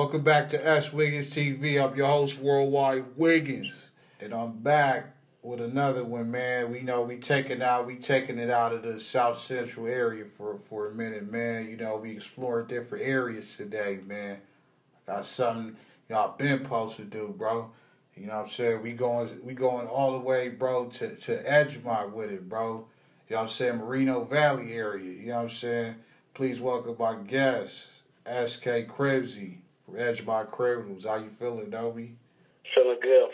Welcome back to S.WigginsTV. I'm your host, Worldwide Wiggins, and I'm back with another one, man. We know we taking it out of the South Central area for a minute, man. You know, we exploring different areas today, man. Got something, I've been supposed to do, bro. You know what I'm saying? We going all the way, bro, to Edgemont with it, bro. You know what I'm saying? Moreno Valley area. You know what I'm saying? Please welcome my guest, S.K. Krimzy from Edgemont Criminals. How you feeling, Dobie? Feeling good.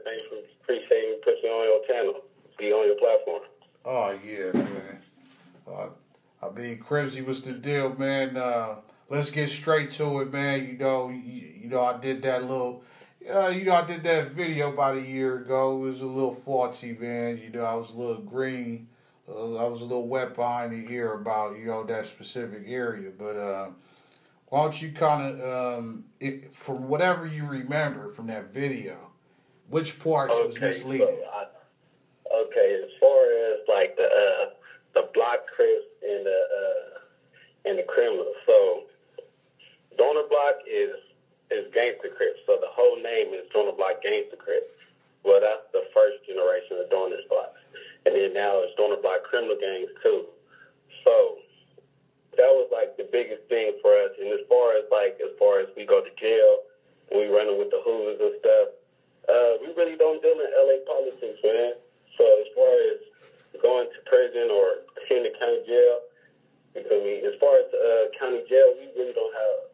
Thanks for appreciating me putting me on your channel, be on your platform. Oh yeah, man. Krimzy, what's the deal, man? Let's get straight to it, man. I did that little, I did that video about a year ago. It was a little faulty, man. I was a little green. I was a little wet behind the ear about, that specific area. But why don't you kind of, from whatever you remember from that video, which parts was misleading? Okay, as far as like the block crips and the criminals. So Donor Block is Gangster Crips. So the whole name is Donor Block Gangster Crips. Well, that's the first generation of Donor Blocks. And then now it's Donor Block Criminal Gangs too. So that was like the biggest thing for us. And as far as we go to jail, and we running with the Hoovers and stuff, we really don't deal in LA politics, man. So as far as going to prison or in the county jail, you feel me? As far as county jail, we really don't have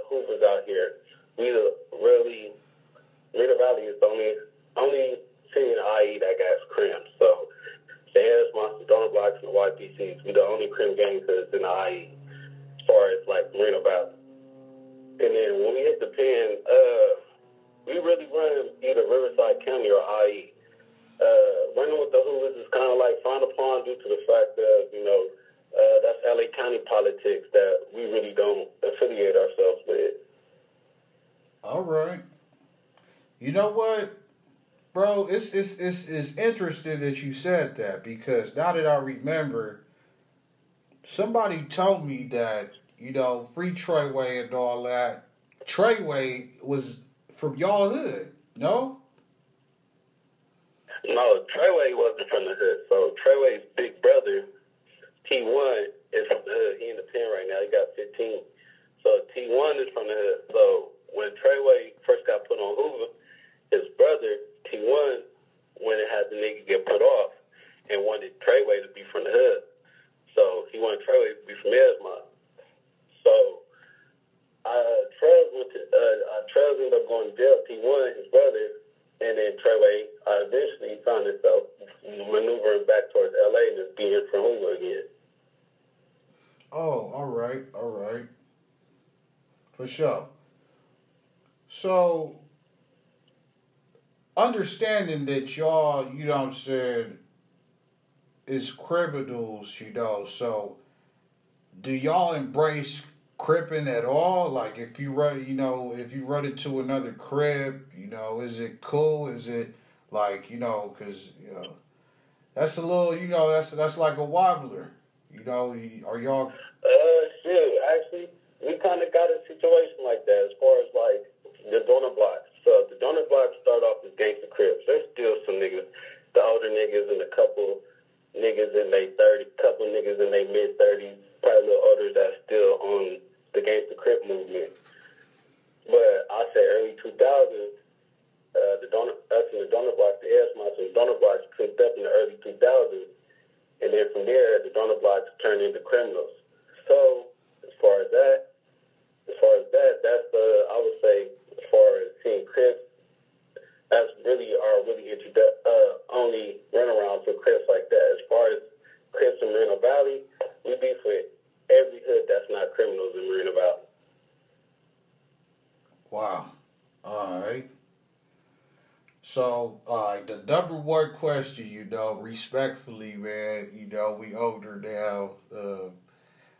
Hoovers out here. Really, Rita Valley is the only city in IE that got crim. So the Harris Monster, Donor Blocks, and the YPCs, we the only crim gangs that's in the IE as far as like Moreno Valley. And then when we hit the pen, we really run either Riverside County or IE. Running with the Hoovers is kind of like frowned upon due to the fact that, that's LA County politics that we really don't affiliate ourselves with. All right. You know what, bro? It's interesting that you said that, because now that I remember, somebody told me that, Free Treyway and all that, Treyway was from y'all hood, no? No, Treyway wasn't from the hood. So Treyway's big brother, T1, is from the hood. He in the pen right now. He got 15. So T1 is from the hood. So when Treyway first got put on Hoover, his brother, T1, when it had the nigga get put off and wanted Treyway to be from the hood. So he wanted Treyway to be from Edgemont. So Trez ended up going to jail, T1, his brother, and then Treyway eventually found himself maneuvering back towards LA and just being from Hoover again. Oh, all right. For sure. So, understanding that y'all, is criminals, so do y'all embrace cripping at all? Like, if you run into another crib, is it cool? Is it like, because, that's a little, that's like a wobbler, are y'all? Shit, actually, we kind of got a situation like that as far as like the Donor Blocks. So the Donor Blocks start off as Gangster Crips. There's still some niggas, the older niggas and a couple niggas in their 30s, couple niggas in their mid-30s, probably a little older, that's still on the Gangster Crip movement. But I say early 2000s, us and the Donor Blocks, the Edgemont and the Donor Blocks picked up in the early 2000s. And then from there, the Donor Blocks turned into criminals. So as far as that, that's I would say, as far as seeing Crips, that's really our only runaround for Crips like that. As far as Crips in Moreno Valley, we beef with every hood that's not criminals in Moreno Valley. Wow. All right. So, the number one question, respectfully, man, we older now.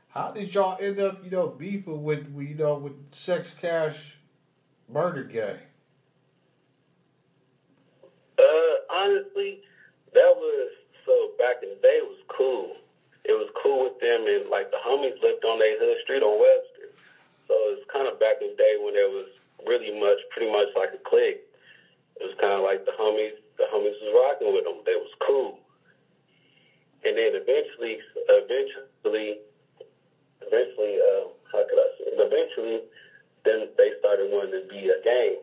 How did y'all end up, beefing with Sex Cash Murder Gang? Honestly, that was, so back in the day, it was cool. It was cool with them, and like the homies lived on their hood street on Webster. So it's kind of back in the day when there was pretty much like a clique. It was kind of like the homies was rocking with them. They was cool. And then eventually, how could I say it? Eventually, then they started wanting to be a gang.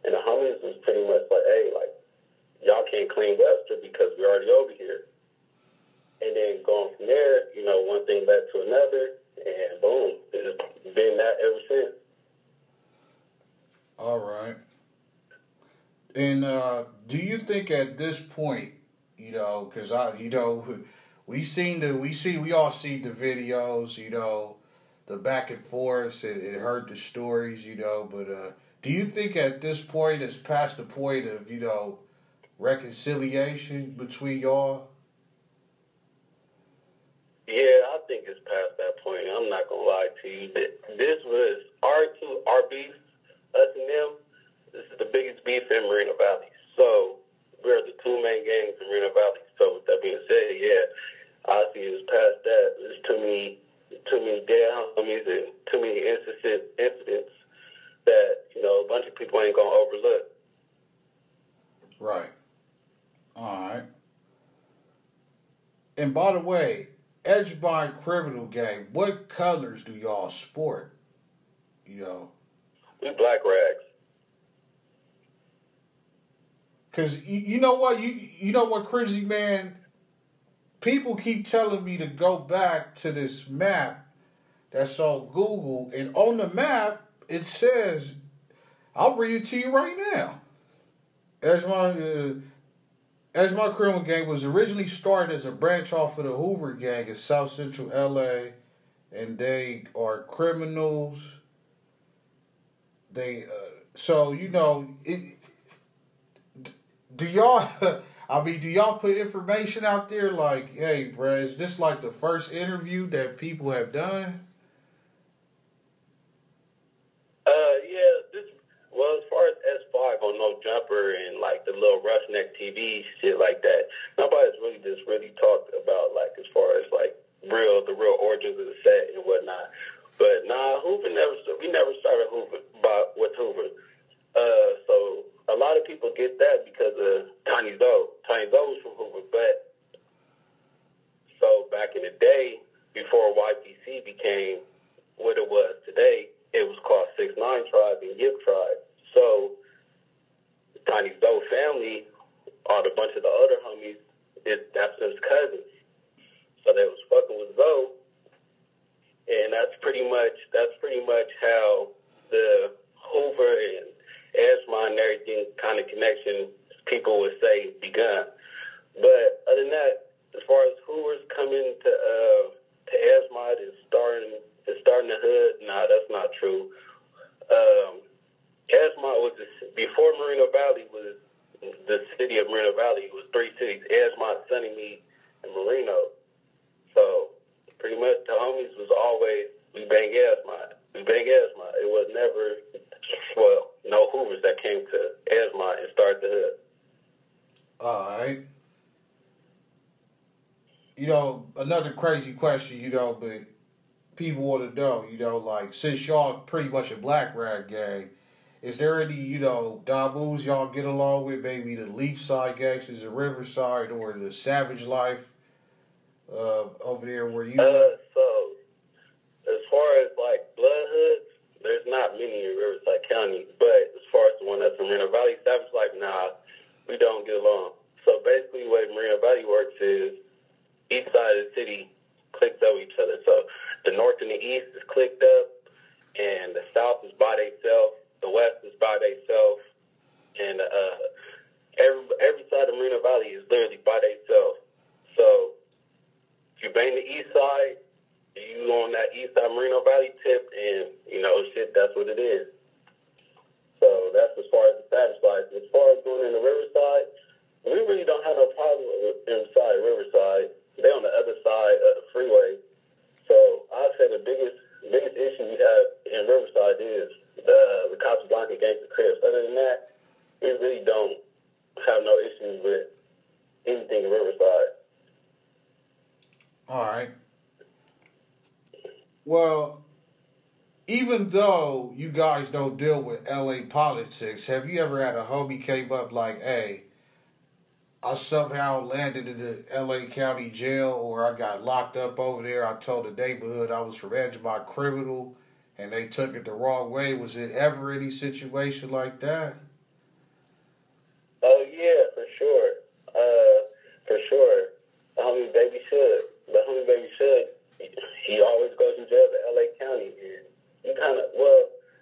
And the homies was pretty much like, hey, like, y'all can't claim Webster because we're already over here. And then going from there, you know, one thing led to another, and boom, it's been that ever since. All right. And do you think at this point, you know, because we all seen the videos, you know, the back and forth, and heard the stories, you know, but do you think at this point it's past the point of, you know, reconciliation between y'all? Yeah, I think it's past that point. I'm not gonna lie to you. This was our beef, us and them. This is the biggest beef in Moreno Valley. So we're the two main gangs in Moreno Valley. So with that being said, yeah, I see it's past that. There's too many dead homies and too many incidents that, you know, a bunch of people ain't gonna overlook. Right. All right. And by the way, Edgemont Criminal Gang, what colors do y'all sport? You know? We black rags. Cause you know what? You know what, Krimzy, man? People keep telling me to go back to this map that's on Google, and on the map it says, I'll read it to you right now. Edgemont Criminal Gang was originally started as a branch off of the Hoover Gang in South Central LA, and they are criminals. They so you know it. Do y'all? Do y'all put information out there like, hey, bruh, is this like the first interview that people have done? Well, as far as S5 on No Jumper and like the little Roughneck TV shit like that, nobody's really talked about like as far as like the real origins of the set and whatnot. But nah, we never started with Hoover. So a lot of people get that because of Tiny Zoe. Tiny Zoe was from Hoover, but so back in the day, before YPC became what it was today, it was called 6ix9ine Tribe and Yip Tribe. So the Tiny Zoe family, a bunch of the other homies, that's his cousins. So they was fucking with Zoe, and that's pretty much how the Hoover and Edgemont and everything kind of connection people would say begun. But other than that, as far as Hoover's coming to Edgemont and starting the hood, nah, that's not true. Edgemont was before Moreno Valley was the city of Moreno Valley. It was three cities: Edgemont, Sunnymead, and Moreno. So pretty much the homies was always we bang Edgemont. It was never no Hoovers that came to Edgemont and started the hood. All right. You know, another crazy question, you know, but people want to know, you know, like, since y'all pretty much a black rag gang, is there any, you know, Dabus y'all get along with, maybe the Leafside gangsters, the Riverside, or the Savage Life over there where you So, as far as, like, blood hoods, there's not many in Riverside County, but as far as the one that's in Moreno Valley, Savage Life, nah, we don't get along. So, basically, the way Moreno Valley works is each side of the city clicks up each other. So, the north and the east is clicked up, and the south is by themselves, the west is by themselves, and every side of Moreno Valley is literally by themselves. So if you bang the east side, you on that east side Moreno Valley tip, and you know shit, that's what it is. So that's as far as the Savage Life. As far as going in the Riverside, we really don't have no problem inside Riverside. They're on the other side of the freeway. So I'd say the biggest issue we have in Riverside is the Casablanca Gangster Crips. Other than that, we really don't have no issues with anything in Riverside. All right. Well, even though you guys don't deal with LA politics, have you ever had a homie came up like, hey, I somehow landed in the LA County jail or I got locked up over there. I told the neighborhood I was from Edgemont criminal and they took it the wrong way. Was it ever any situation like that? Oh yeah, for sure. For sure. The homie baby should. He always goes in jail to LA County, and you kind of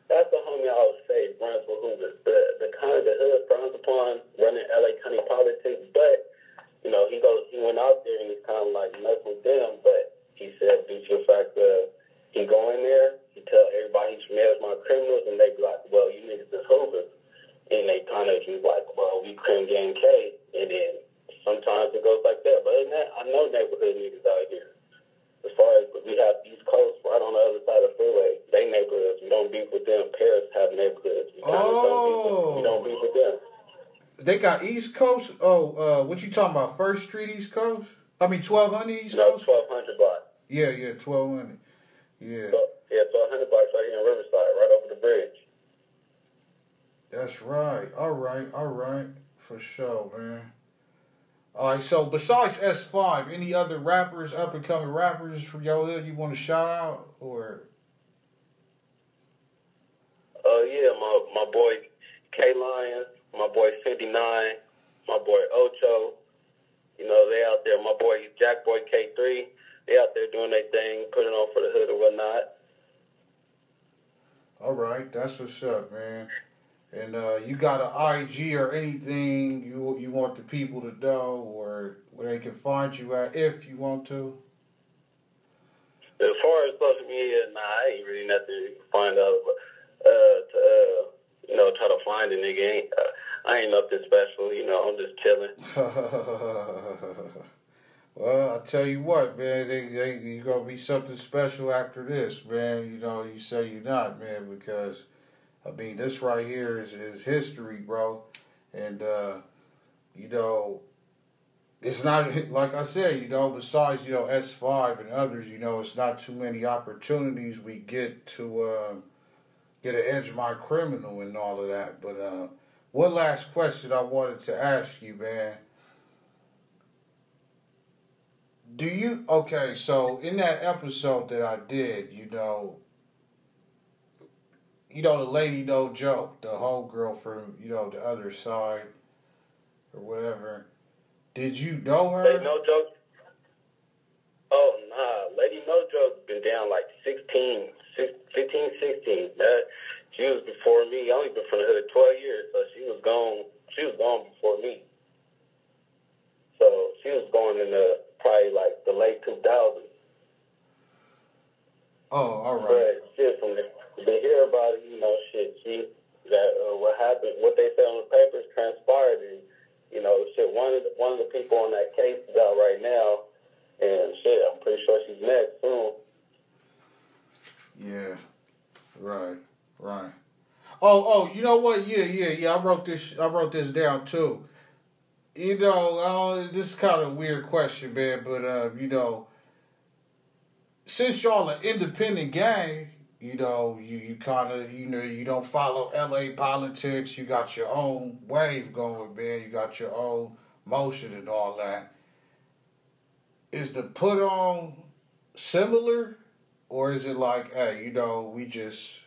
that's the homie I would say runs for Hoover. The kind of the hood frowns upon running LA County politics, but he went out there and he's kind of like messing with them, but he said due to the fact that he go in there, he tell everybody he's from Edgemont criminals, and they be like, well, you niggas is Hoover. And they kind of be like, well, we Crim Gang K. And then sometimes it goes like that. But other than that, I know neighborhood niggas out here. As far as we have East Coast right on the other side of the freeway, they neighborhoods. We don't beef with them. Paris have neighborhoods. We don't beef with them. They got East Coast? Oh, what you talking about? First Street East Coast? I mean, 1200 East Coast? No, 1200 block. Yeah, 1200. Yeah. So, 1200 blocks right here in Riverside, right over the bridge. That's right. All right. For sure, man. All right, so besides S5, any other rappers, up-and-coming rappers from your hood you want to shout out? Or? Yeah, my boy K-Lion, my boy 59, my boy Ocho. They out there. My boy Jack Boy K3, they out there doing their thing, putting on for the hood and whatnot. All right, that's what's up, man. And you got an IG or anything you want the people to know, or where they can find you at if you want to? As far as social media, I ain't really nothing you can find out. But try to find a nigga. I ain't nothing special. I'm just chilling. Well, I tell you what, man, you gonna be something special after this, man. You say you're not, man, because. I mean, this right here is history, bro. And, it's not, like I said, besides, S5 and others, it's not too many opportunities we get to get an Edgemont criminal and all of that. But one last question I wanted to ask you, man. Okay, so in that episode that I did, the lady no joke, the whole girl from, the other side or whatever. Did you know her? Lady No Joke? Oh, nah. Lady No Joke been down like 15, 16. She was before me. I only been from the hood 12 years, so she was gone before me. So she was going in probably like the late 2000s. Oh, all right. But shit, from to hear about it, what happened, what they said on the papers transpired, and one of the people on that case is out right now, and I'm pretty sure she's next soon. Yeah, right. Oh, you know what? Yeah. I wrote this down too. This is kind of a weird question, man, but since y'all an independent gang. You kind of, you don't follow LA politics. You got your own wave going, man. You got your own motion and all that. Is the put on similar? Or is it like, hey, we just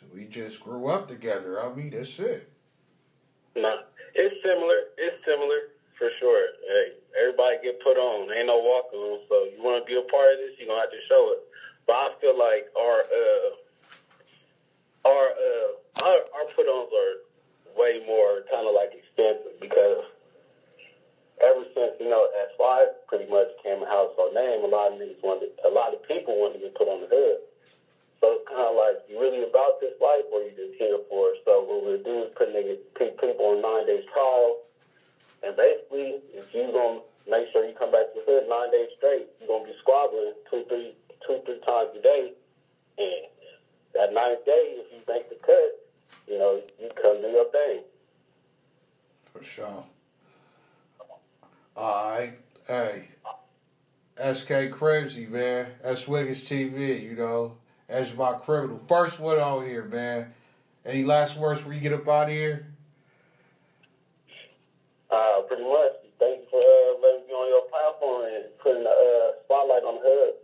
grew up together. I mean, that's it. Nah, it's similar for sure. Hey, everybody get put on. Ain't no walk on. So you want to be a part of this, you're going to have to show it. But I feel like our put-ons are way more kind of like expensive because ever since S5 pretty much became a household name, a lot of people wanted to get put on the hood. So it's kind of like, you really about this life or you just here for it? So what we'll do is put people on 9 days trial, and basically if you're gonna make sure you come back to the hood 9 days straight, you're gonna be squabbling two, three times a day, and that 9th day, if you make the cut, you come do your thing. For sure. All right. Hey, SK Krimzy, man. S.WigginsTV, Edgemont Criminal. First one on here, man. Any last words before you get up out of here? Pretty much. Thank you for letting me on your platform and putting the spotlight on the hood.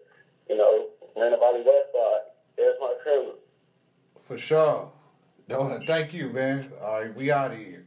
You know, Random Valley West Side. There's my criminal. For sure. No, thank you, man. All right, we out of here.